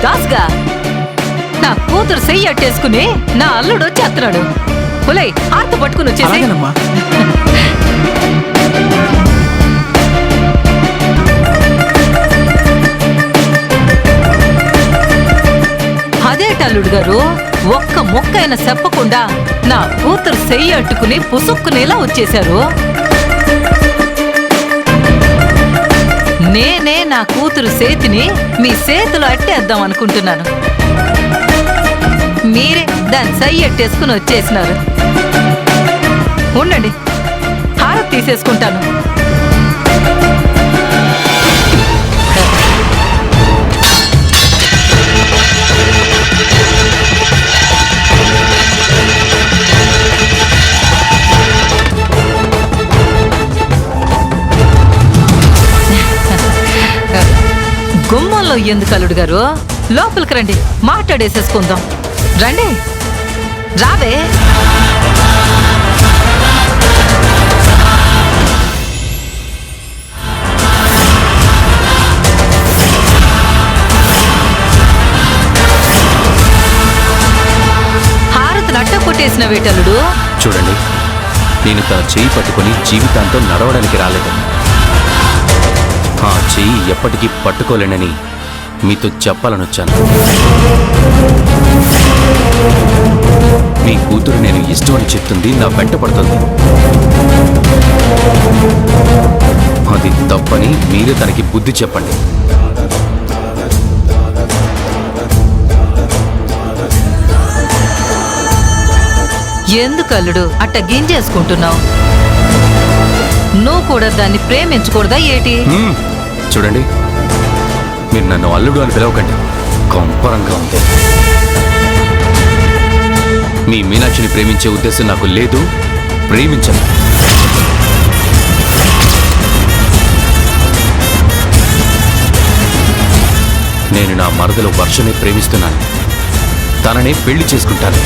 దాస్గా నా కూతురు చెయ్యి అట్టేసుకుని నా అల్లుడు వచ్చేస్తున్నాడు. పులై ఆర్త పట్టుకుని వచ్చేసి అలాగేనమ్మా. అదేటల్లుడు గారు ఒక్క మొక్కైనా చెప్పకుండా నా కూతురు చెయ్యి అట్టుకుని పుసుక్కునేలా వచ్చేశారు. నేనే నా కూతురు చేతిని మీ చేతిలో అట్టేద్దాం అనుకుంటున్నాను. మీరే దాని చెయ్యి అట్టేసుకుని వచ్చేసినారు. ఉండండి, హారతి తీసేసుకుంటాను. గుమ్మంలో ఎందుకు అల్లుడు గారు? లోపలికి రండి, మాట్లాడేసేసుకుందాం. రండి, రావే. హారతి నట్ట కొట్టేసిన వేటల్లుడు. చూడండి, నేను తన చెయ్యి పట్టుకొని జీవితాంతం నడవడానికి రాలేదు. ఆ చెయ్యి ఎప్పటికీ పట్టుకోలేనని మీతో చెప్పాలనొచ్చాను. మీ కూతురు నేను ఇష్టం అని చెప్తుంది, నా వెంట పడుతుంది. అది తప్పని మీరే తనకి బుద్ధి చెప్పండి. ఎందుకు అల్లుడు అట్ట గింజేసుకుంటున్నావు? నువ్వు కూడా దాన్ని ప్రేమించకూడదా ఏటి? చూడండి, మీరు నన్ను అల్లుడు అని పిలవకండి, కంపరంగా ఉంది. మీ మీనాక్షిని ప్రేమించే ఉద్దేశం నాకు లేదు, ప్రేమించను. నేను నా మరదలు వర్షనే ప్రేమిస్తున్నాను, తననే పెళ్లి చేసుకుంటాను.